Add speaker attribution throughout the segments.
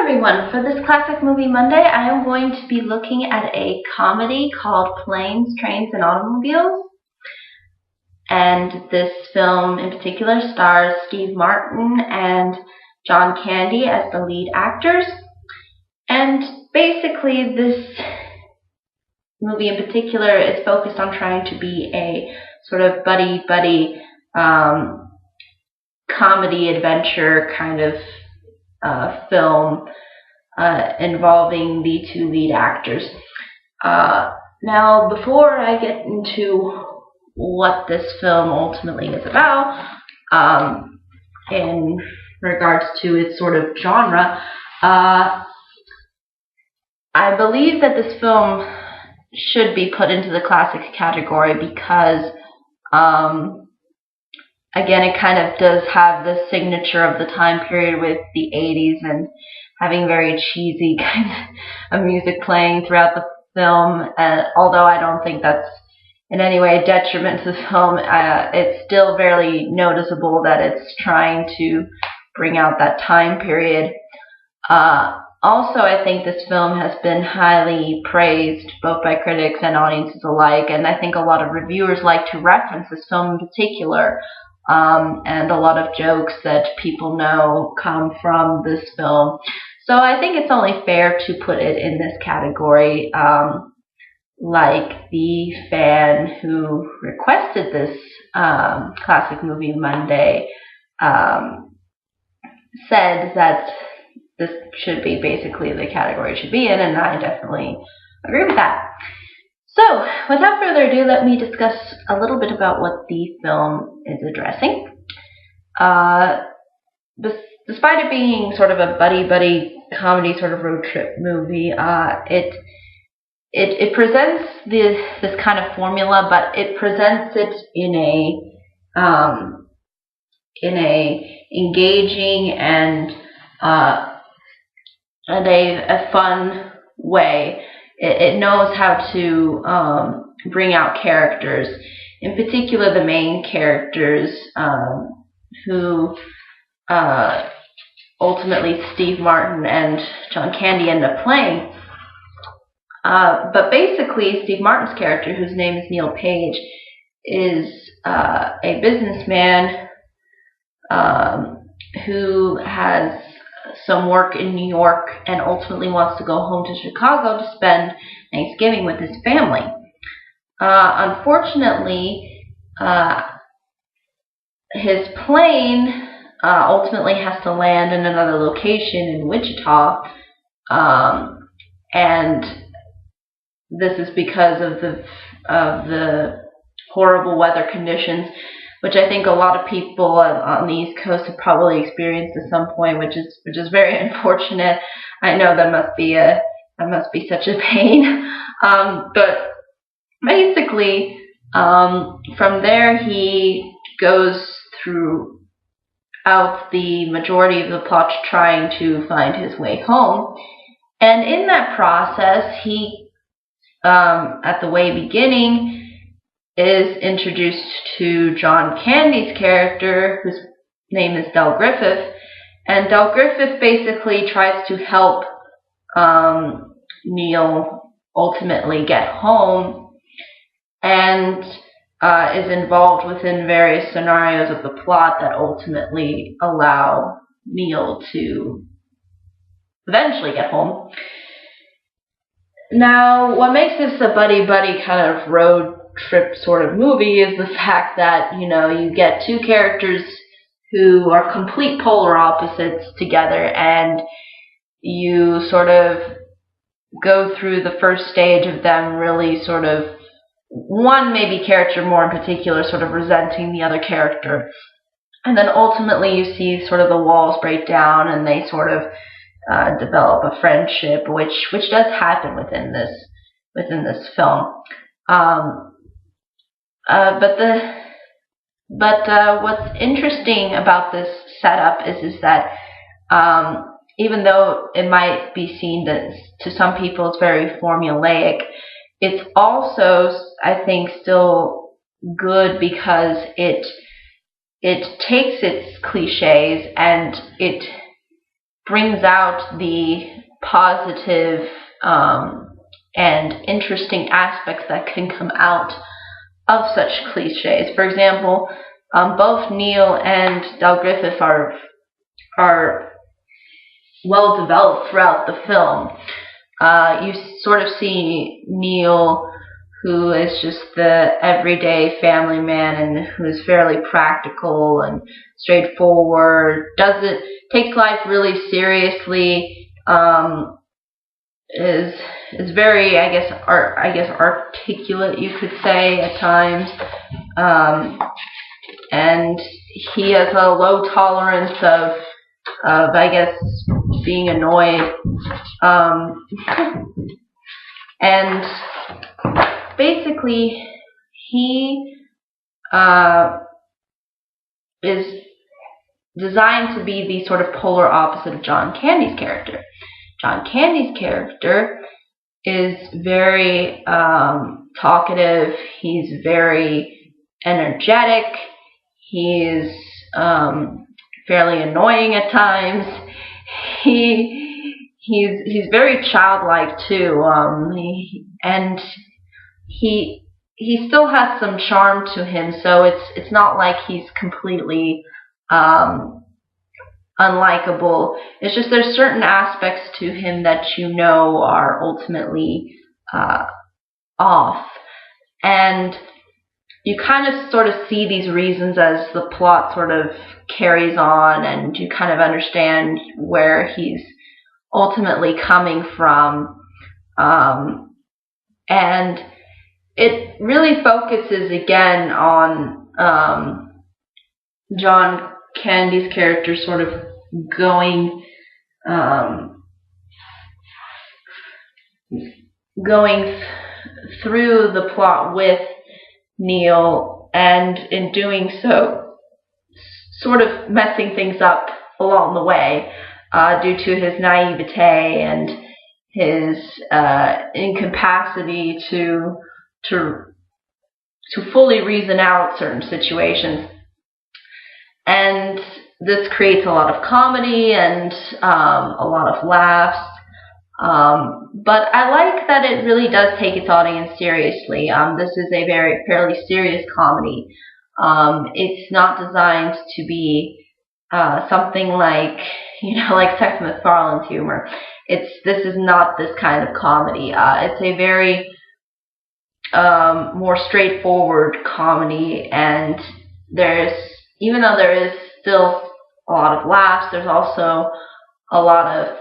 Speaker 1: everyone, for this Classic Movie Monday, I am going to be looking at a comedy called Planes, Trains, and Automobiles. And this film in particular stars Steve Martin and John Candy as the lead actors. And basically this movie in particular is focused on trying to be a sort of buddy-buddy comedy adventure kind of film involving the two lead actors. Now, before I get into what this film ultimately is about, in regards to its sort of genre, I believe that this film should be put into the classic category because again, it kind of does have the signature of the time period with the 80s and having very cheesy kind of music playing throughout the film. Although I don't think that's in any way a detriment to the film, it's still very noticeable that it's trying to bring out that time period. Also, I think this film has been highly praised both by critics and audiences alike, and I think a lot of reviewers like to reference this film in particular. And a lot of jokes that people know come from this film. So I think it's only fair to put it in this category, like the fan who requested this Classic Movie Monday said that this should be basically the category it should be in, and I definitely agree with that. So, without further ado, let me discuss a little bit about what the film is addressing. Despite it being sort of a buddy-buddy comedy sort of road trip movie, it presents this kind of formula, but it presents it in a engaging and a fun way. It knows how to bring out characters, in particular the main characters, who ultimately Steve Martin and John Candy end up playing. But basically, Steve Martin's character, whose name is Neil Page, is a businessman who has some work in New York and ultimately wants to go home to Chicago to spend Thanksgiving with his family. Unfortunately, his plane ultimately has to land in another location in Wichita, and this is because of the horrible weather conditions, which I think a lot of people on the East Coast have probably experienced at some point, which is very unfortunate. I know that must be such a pain. But basically, from there he goes throughout the majority of the plot trying to find his way home, and in that process, he at the way beginning is introduced to John Candy's character, whose name is Del Griffith, and Del Griffith basically tries to help Neil ultimately get home, and is involved within various scenarios of the plot that ultimately allow Neil to eventually get home. Now, what makes this a buddy-buddy kind of road trip sort of movie is the fact that, you get two characters who are complete polar opposites together, and you sort of go through the first stage of them really sort of, one maybe character more in particular sort of resenting the other character, and then ultimately you see sort of the walls break down and they sort of develop a friendship, which does happen within this film. But what's interesting about this setup is that even though it might be seen that to some people it's very formulaic, it's also, I think, still good because it takes its cliches and it brings out the positive and interesting aspects that can come out of such cliches. For example, both Neil and Del Griffith are well developed throughout the film. You sort of see Neil, who is just the everyday family man and who is fairly practical and straightforward, takes life really seriously, is very, I guess articulate, you could say, at times, and he has a low tolerance of I guess being annoyed, and basically he is designed to be the sort of polar opposite of John Candy's character. John Candy's character is very talkative. He's very energetic. He's fairly annoying at times. He's very childlike too. He still has some charm to him. So it's not like he's completely unlikable. It's just there's certain aspects to him that you know are ultimately off, and you kind of sort of see these reasons as the plot sort of carries on, and you kind of understand where he's ultimately coming from, and it really focuses again on John Candy's character sort of going through the plot with Neil, and in doing so sort of messing things up along the way due to his naivete and his incapacity to fully reason out certain situations. And this creates a lot of comedy and a lot of laughs. But I like that it really does take its audience seriously. This is a fairly serious comedy. It's not designed to be something like, like Seth MacFarlane's humor. This is not this kind of comedy. It's a very more straightforward comedy, and even though there is still a lot of laughs, there's also a lot of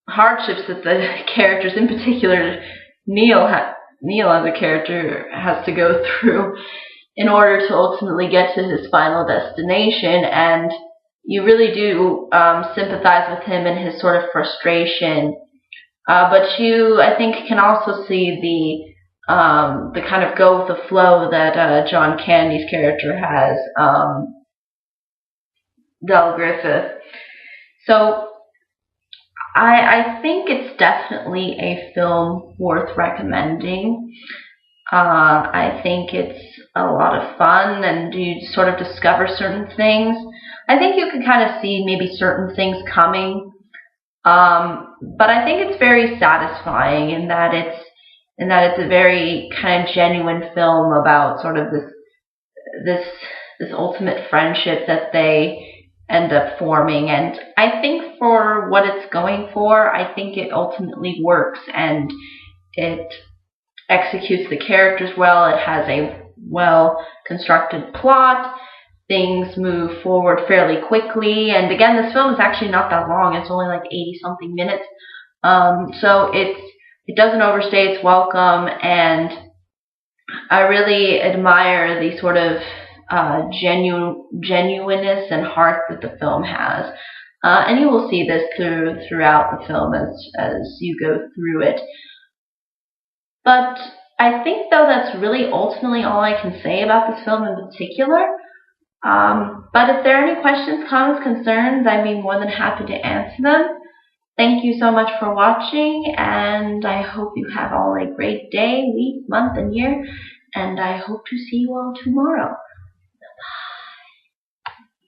Speaker 1: hardships that the characters, in particular Neil as a character, has to go through in order to ultimately get to his final destination. And you really do sympathize with him and his sort of frustration. But you, I think, can also see the kind of go with the flow that John Candy's character has, Del Griffith. So I think it's definitely a film worth recommending. I think it's a lot of fun, and you sort of discover certain things. I think you can kind of see maybe certain things coming, but I think it's very satisfying in that it's a very kind of genuine film about sort of this ultimate friendship that they end up forming. And I think for what it's going for, I think it ultimately works, and it executes the characters well. It has a well-constructed plot. Things move forward fairly quickly, and again, this film is actually not that long. It's only like 80-something minutes, so it doesn't overstay its welcome, and I really admire the sort of genuineness and heart that the film has, and you will see this throughout the film as you go through it. But I think, though, that's really ultimately all I can say about this film in particular. But if there are any questions, comments, concerns, I'd be more than happy to answer them. Thank you so much for watching, and I hope you have all a great day, week, month, and year, and I hope to see you all tomorrow.